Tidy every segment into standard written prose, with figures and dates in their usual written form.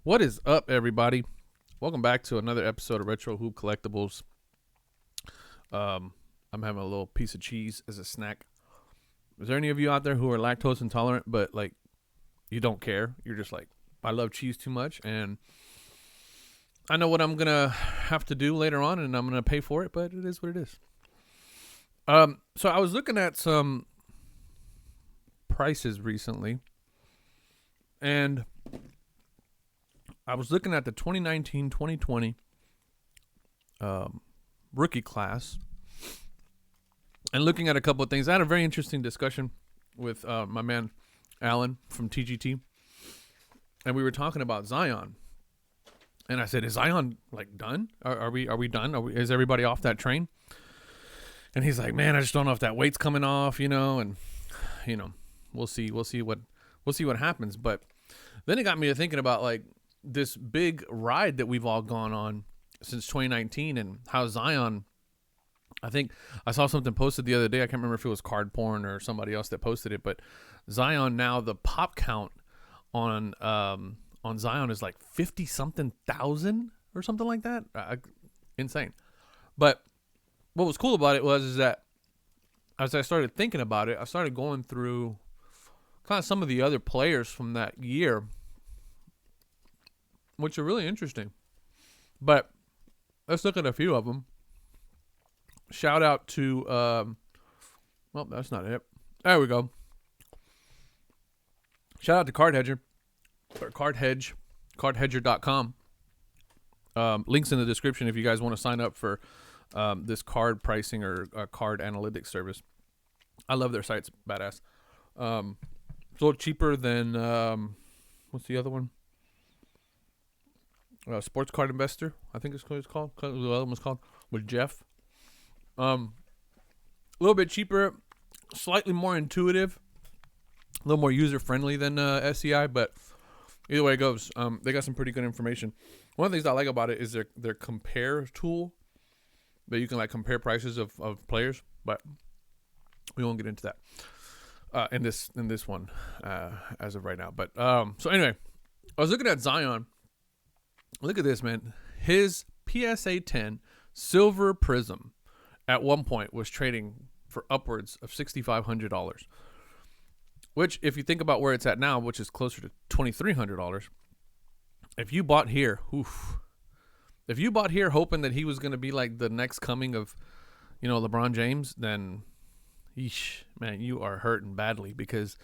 What is up, everybody? Welcome back to another episode of Retro Hoop Collectibles. I'm having a little piece of cheese as a snack. Is there any of you out there who are lactose intolerant, but like you don't care? You're just like, I love cheese too much, and I know what I'm gonna have to do later on, and I'm gonna pay for it, but it is what it is. So I was looking at some prices recently, and I was looking at the 2019-2020 rookie class and looking at a couple of things. I had a very interesting discussion with my man Alan from TGT, and we were talking about Zion. And I said, "Is Zion like done? Are we done? Is everybody off that train?" And he's like, "Man, I just don't know if that weight's coming off, and we'll see what happens." But then it got me to thinking about like this big ride that we've all gone on since 2019 and how Zion, I think I saw something posted the other day. I can't remember if it was Card Porn or somebody else that posted it, but Zion now, the pop count on Zion is like 50 something thousand or something like that. Insane. But what was cool about it is that as I started thinking about it, I started going through kind of some of the other players from that year, which are really interesting. But let's look at a few of them. Shout out to, well, that's not it. There we go. Shout out to Card Hedger, or cardhedger.com. Links in the description if you guys want to sign up for this card pricing or card analytics service. I love their sites, badass. It's a little cheaper than, what's the other one? Sports Card Investor, I think it's called. The other one was called with Jeff. A little bit cheaper, slightly more intuitive, a little more user friendly than SCI, but either way it goes, they got some pretty good information. One of the things I like about it is their compare tool that you can like compare prices of players, but we won't get into that in this one as of right now. But so anyway, I was looking at Zion. Look at this, man. His PSA 10 Silver Prism at one point was trading for upwards of $6,500, which if you think about where it's at now, which is closer to $2,300, if you bought here, if you bought here hoping that he was going to be like the next coming of, LeBron James, then, man, you are hurting badly because,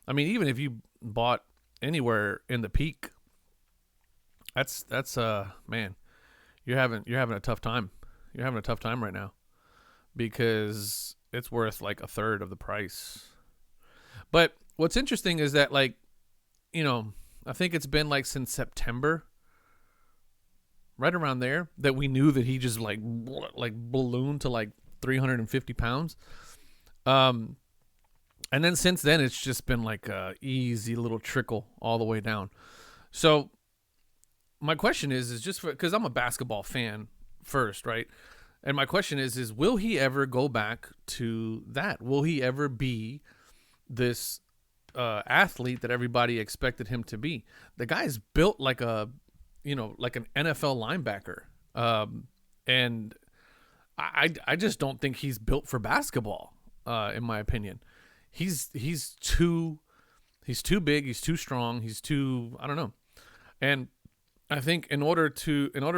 I mean, even if you bought anywhere in the peak, that's man, you're having a tough time. You're having a tough time right now because it's worth like a third of the price. But what's interesting is that I think it's been like since September, right around there, that we knew that he just like ballooned to like 350 pounds. And then since then, it's just been like a easy little trickle all the way down. So my question is just because I'm a basketball fan first, right? And my question is will he ever go back to that? Will he ever be this athlete that everybody expected him to be? The guy's built like like an NFL linebacker. And I just don't think he's built for basketball, in my opinion. He's too big, he's too strong, he's too, I don't know. And I think in order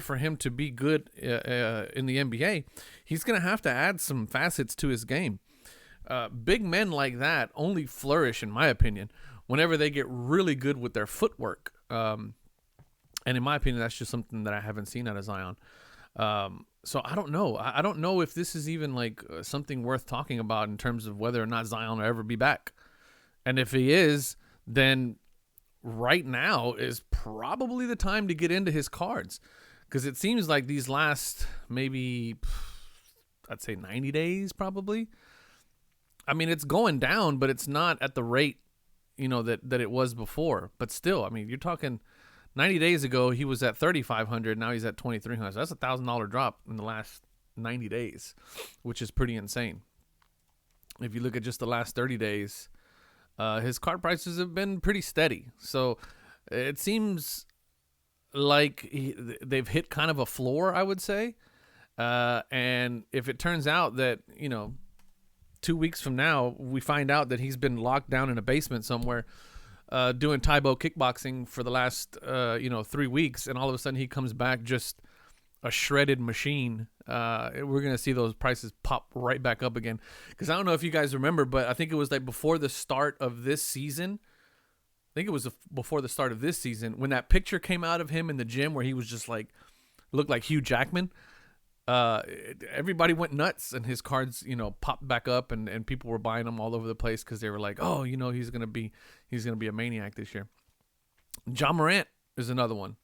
for him to be good in the NBA, he's going to have to add some facets to his game. Big men like that only flourish, in my opinion, whenever they get really good with their footwork. And in my opinion, that's just something that I haven't seen out of Zion. So I don't know. I don't know if this is even like something worth talking about in terms of whether or not Zion will ever be back. And if he is, then right now is probably the time to get into his cards, because it seems like these last maybe, I'd say 90 days probably. I mean, it's going down, but it's not at the rate, that it was before. But still, I mean, you're talking 90 days ago, he was at 3,500. Now he's at 2,300. So that's $1,000 drop in the last 90 days, which is pretty insane. If you look at just the last 30 days, his card prices have been pretty steady. So it seems like they've hit kind of a floor, I would say. And if it turns out that, 2 weeks from now, we find out that he's been locked down in a basement somewhere doing Taibo kickboxing for the last, 3 weeks, and all of a sudden he comes back just a shredded machine, we're going to see those prices pop right back up again. Because I don't know if you guys remember, but I think it was like before the start of this season. Before the start of this season when that picture came out of him in the gym where he was just like, looked like Hugh Jackman. Everybody went nuts and his cards, popped back up and people were buying them all over the place because they were like, oh, he's gonna be a maniac this year. Ja Morant is another one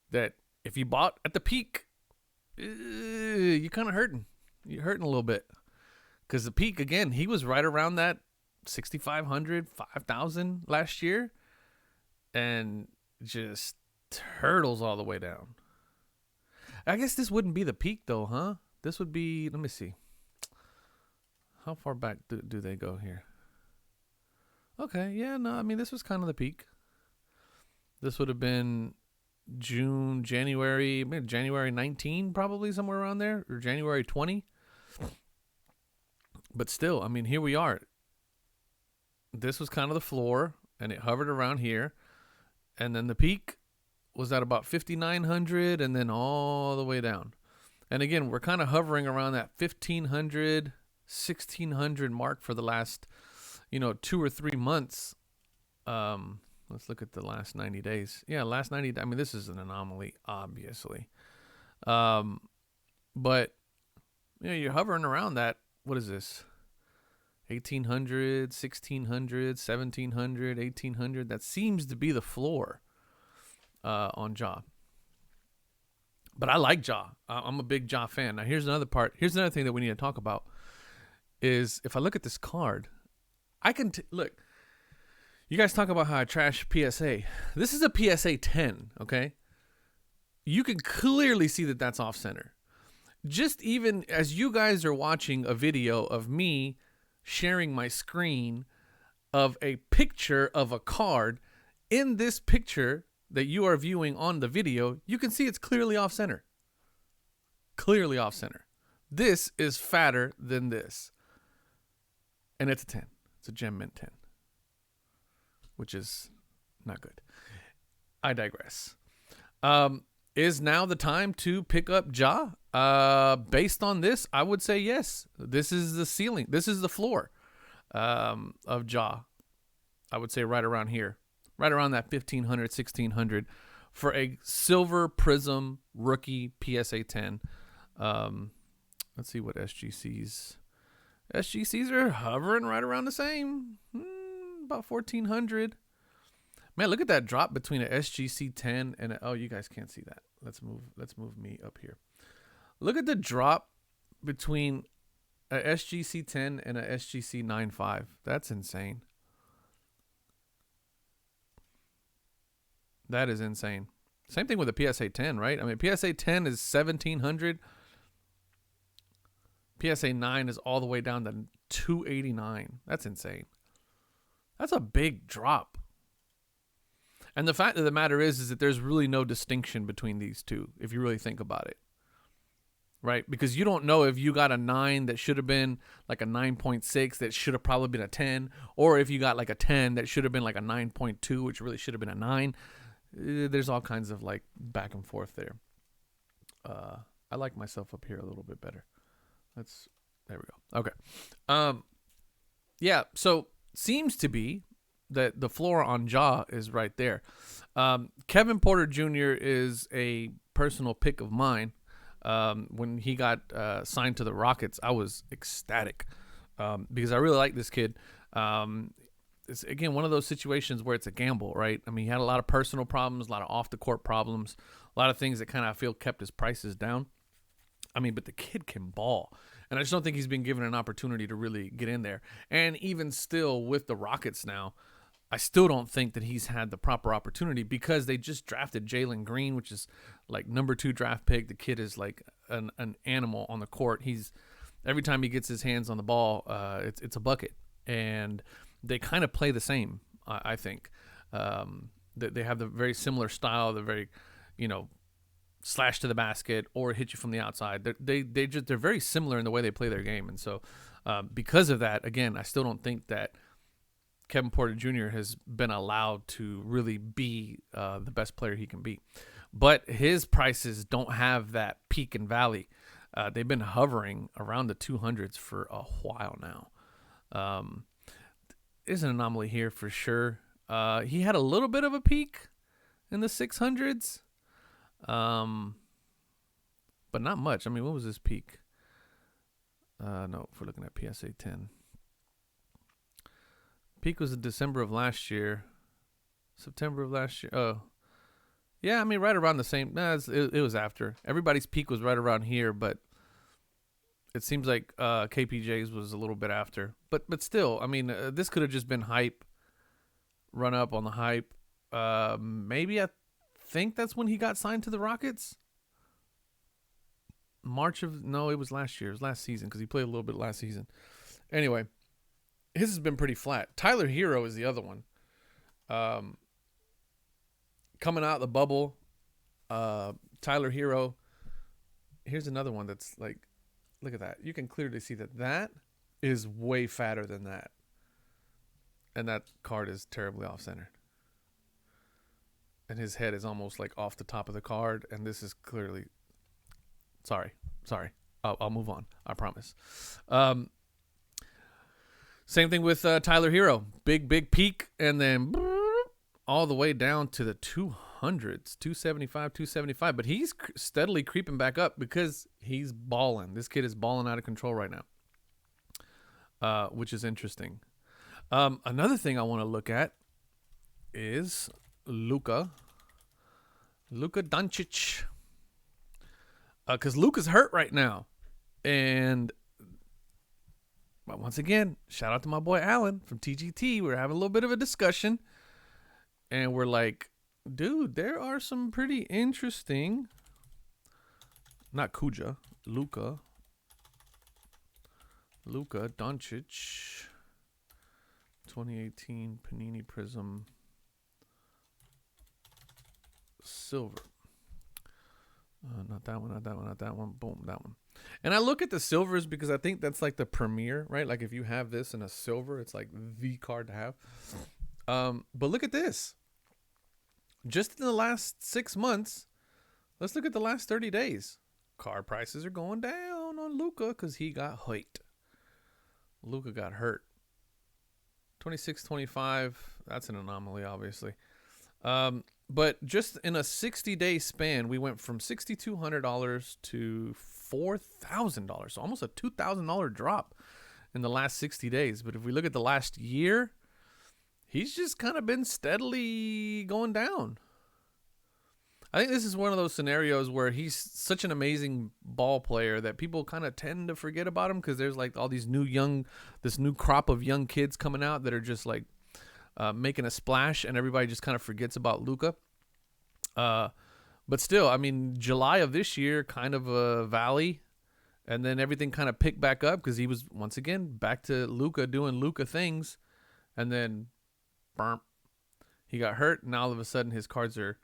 that if you bought at the peak, you're kind of hurting. You're hurting a little bit because the peak again, he was right around that 6,500, 5,000 last year, and just turtles all the way down. I guess this wouldn't be the peak though, huh? This would be, let me see. How far back do they go here? Okay, yeah, no, I mean, this was kind of the peak. This would have been January 19, probably somewhere around there, or January 20. But still, I mean, here we are. This was kind of the floor, and it hovered around here. And then the peak was at about 5,900 and then all the way down. And again, we're kind of hovering around that 1,500, 1,600 mark for the last, 2 or 3 months. Let's look at the last 90 days. Yeah, last 90. I mean, this is an anomaly, obviously. But, you're hovering around that. What is this? 1,800, 1,600, 1,700, 1,800. That seems to be the floor on Ja. But I like Ja. I'm a big Ja fan. Now, here's another part. Here's another thing that we need to talk about is if I look at this card, I can look. You guys talk about how I trash PSA. This is a PSA 10, okay? You can clearly see that that's off center. Just even as you guys are watching a video of me sharing my screen of a picture of a card, in this picture that you are viewing on the video, you can see it's clearly off center. Clearly off center. This is fatter than this. And it's a 10. It's a Gem Mint 10. Which is not good. I digress. Is now the time to pick up Ja? Based on this, I would say yes. This is the ceiling. This is the floor of Ja. I would say right around here. Right around that 1,500, 1,600 for a silver prism rookie PSA 10. Let's see what SGCs. SGCs are hovering right around the same. About 1,400. Man, look at that drop between an SGC 10 and a, oh, you guys can't see that. Let's move me up here. Look at the drop between a SGC 10 and a SGC 9.5. That's insane. That is insane. Same thing with a PSA 10, right? I mean, PSA 10 is 1,700. PSA 9 is all the way down to 289. That's insane. That's a big drop. And the fact of the matter is that there's really no distinction between these two, if you really think about it. Right? Because you don't know if you got a 9 that should have been like a 9.6 that should have probably been a 10, or if you got like a 10 that should have been like a 9.2, which really should have been a 9. There's all kinds of like back and forth there. I like myself up here a little bit better. There we go. Okay. Yeah, so seems to be that the floor on Ja is right there. Kevin Porter Jr. is a personal pick of mine. When he got signed to the Rockets, I was ecstatic because I really like this kid. It's, again, one of those situations where it's a gamble, right? I mean, he had a lot of personal problems, a lot of off-the-court problems, a lot of things that kind of I feel kept his prices down. I mean, but the kid can ball. And I just don't think he's been given an opportunity to really get in there. And even still with the Rockets now, I still don't think that he's had the proper opportunity because they just drafted Jalen Green, which is like number 2 draft pick. The kid is like an animal on the court. Every time he gets his hands on the ball, it's a bucket. And they kind of play the same, I think. They have the very similar style. They're very, you know, slash to the basket or hit you from the outside. They're very similar in the way they play their game. And so because of that, again, I still don't think that Kevin Porter Jr. has been allowed to really be the best player he can be. But his prices don't have that peak and valley. They've been hovering around the 200s for a while now. There's an anomaly here for sure. He had a little bit of a peak in the 600s, but not much. I mean, what was his peak? No, if we're looking at PSA 10. Peak was in December of last year. September of last year. Oh, yeah, I mean, right around the same. Nah, it was after. Everybody's peak was right around here, but it seems like KPJ's was a little bit after. But still, I mean, this could have just been hype, run up on the hype. Maybe I think that's when he got signed to the Rockets. No, it was last year. It was last season because he played a little bit last season. Anyway, his has been pretty flat. Tyler Hero is the other one. Coming out of the bubble, Tyler Hero. Here's another one that's like, look at that. You can clearly see that is way fatter than that. And that card is terribly off-centered. And his head is almost like off the top of the card. And this is clearly... Sorry. I'll move on. I promise. Same thing with Tyler Hero. Big peak. And then all the way down to the 200s. 275, 275. But he's steadily creeping back up because he's balling. This kid is balling out of control right now. Which is interesting. Another thing I want to look at is Luka Doncic. Because Luka's hurt right now. And once again, shout out to my boy Alan from TGT. We're having a little bit of a discussion. And we're like, dude, there are some pretty interesting... Not Kuja. Luka Doncic. 2018 Panini Prism Silver. Not that one. Boom, that one. And I look at the silvers because I think that's like the premier, right? Like if you have this in a silver, it's like the card to have. But look at this. Just in the last 6 months, let's look at the last 30 days. Card prices are going down on Luka because he got hurt. Luka got hurt. 26.25. That's an anomaly, obviously. But just in a 60-day span, we went from $6,200 to $4,000. So almost a $2,000 drop in the last 60 days. But if we look at the last year, he's just kind of been steadily going down. I think this is one of those scenarios where he's such an amazing ball player that people kind of tend to forget about him because there's like all these this new crop of young kids coming out that are just like making a splash, and everybody just kind of forgets about Luka. But still, I mean, July of this year, kind of a valley, and then everything kind of picked back up because he was, once again, back to Luka doing Luka things, and then he got hurt, and now all of a sudden his cards are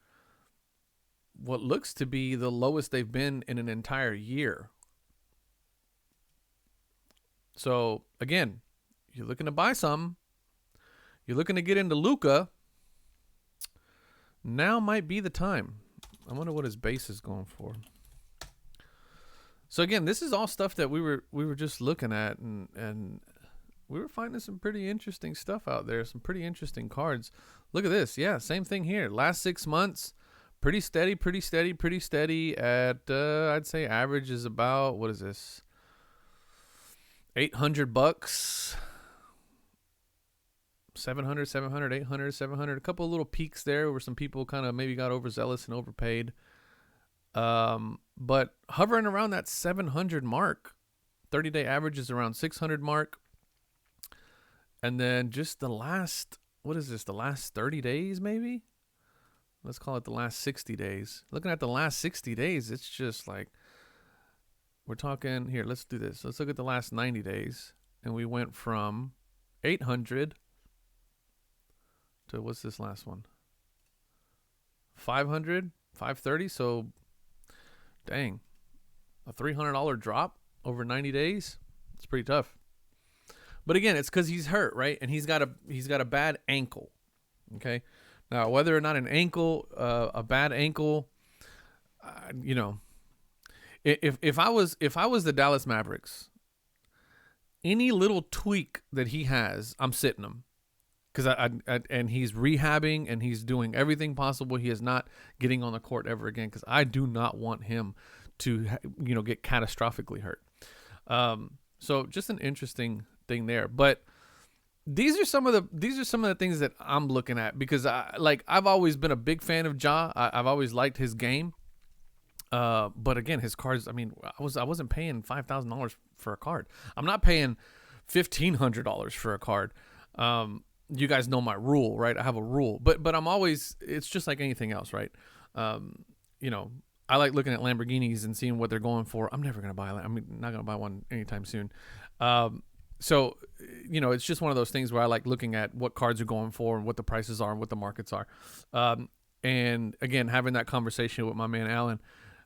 what looks to be the lowest they've been in an entire year. So, again, you're looking to buy something, you're looking to get into Luka, now might be the time. I wonder what his base is going for. So again, this is all stuff that we were just looking at, and we were finding some pretty interesting stuff out there, some pretty interesting cards. Look at this. Yeah, same thing here. Last 6 months, pretty steady at, I'd say average is about, what is this? $800. 700, 800, 700. A couple of little peaks there where some people kind of maybe got overzealous and overpaid. But hovering around that 700 mark. 30-day average is around 600 mark. And then just the last, what is this? The last 30 days maybe? Let's call it the last 60 days. Looking at the last 60 days, it's just like, we're talking, here, let's do this. Let's look at the last 90 days. And we went from 800 to, what's this last one? 500 530. So, dang, a $300 drop over 90 days. It's pretty tough. But again, it's because he's hurt, right? And he's got a bad ankle. Okay. Now, whether or not an ankle, a bad ankle, you know, if I was the Dallas Mavericks, any little tweak that he has, I'm sitting him, because and he's rehabbing and he's doing everything possible. He is not getting on the court ever again, because I do not want him to get catastrophically hurt. So just an interesting thing there. But these are some of the things that I'm looking at, because I've always been a big fan of Ja. I've always liked his game. But again, his cards, I mean, I wasn't paying $5,000 for a card. I'm not paying $1,500 for a card. You guys know my rule, right? I have a rule, but I'm always, it's just like anything else, right? I like looking at Lamborghinis and seeing what they're going for. I'm never going to buy I'm not going to buy one anytime soon. So, it's just one of those things where I like looking at what cards are going for and what the prices are and what the markets are. And again, having that conversation with my man, Alan,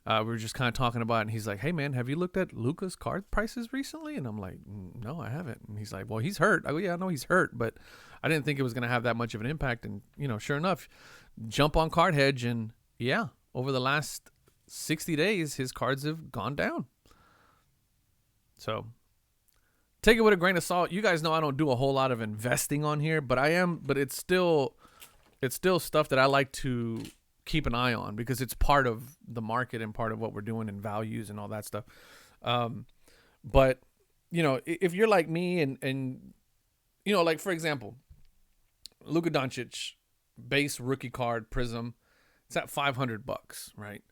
we were just kind of talking about it, and he's like, hey man, have you looked at Luka's card prices recently? And I'm like, no, I haven't. And he's like, well, he's hurt. I go, yeah, I know he's hurt, but I didn't think it was going to have that much of an impact. And, sure enough, jump on Card Hedge, and yeah, over the last 60 days, his cards have gone down. So take it with a grain of salt. You guys know I don't do a whole lot of investing on here, but it's still stuff that I like to keep an eye on, because it's part of the market and part of what we're doing and values and all that stuff. But if you're like me and like, for example, Luka Doncic base rookie card Prism, it's at $500, right?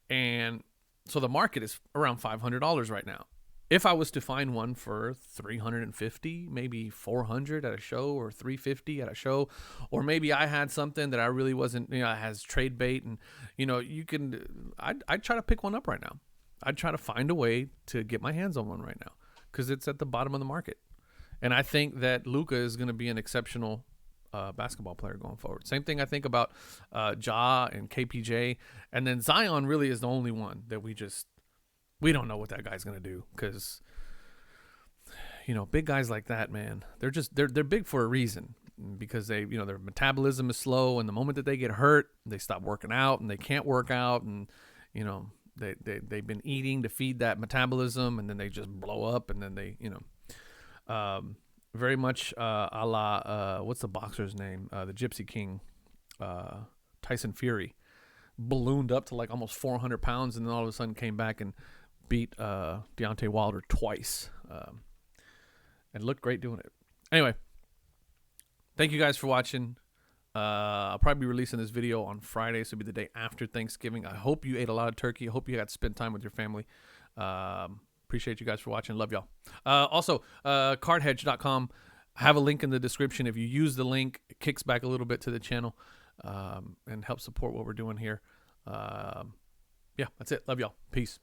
And so the market is around $500 right now. If I was to find one for $350, maybe $400 at a show, or $350 at a show, or maybe I had something that I really wasn't, has trade bait, and I'd try to pick one up right now. I'd try to find a way to get my hands on one right now, because it's at the bottom of the market. And I think that Luka is going to be an exceptional basketball player going forward. Same thing I think about Ja and KPJ, and then Zion really is the only one that we don't know what that guy's going to do, because, big guys like that, man, they're big for a reason, because they, their metabolism is slow. And the moment that they get hurt, they stop working out and they can't work out. And, they've been eating to feed that metabolism, and then they just blow up. And then they, very much a la, what's the boxer's name? The Gypsy King, Tyson Fury, ballooned up to like almost 400 pounds. And then all of a sudden came back and beat Deontay Wilder twice, and looked great doing it. Anyway, thank you guys for watching. I'll probably be releasing this video on Friday, so it'll be the day after Thanksgiving. I hope you ate a lot of turkey. I hope you got to spend time with your family. Appreciate you guys for watching. Love y'all. Also, cardhedge.com. I have a link in the description. If you use the link, it kicks back a little bit to the channel, and helps support what we're doing here. Yeah, that's it. Love y'all. Peace.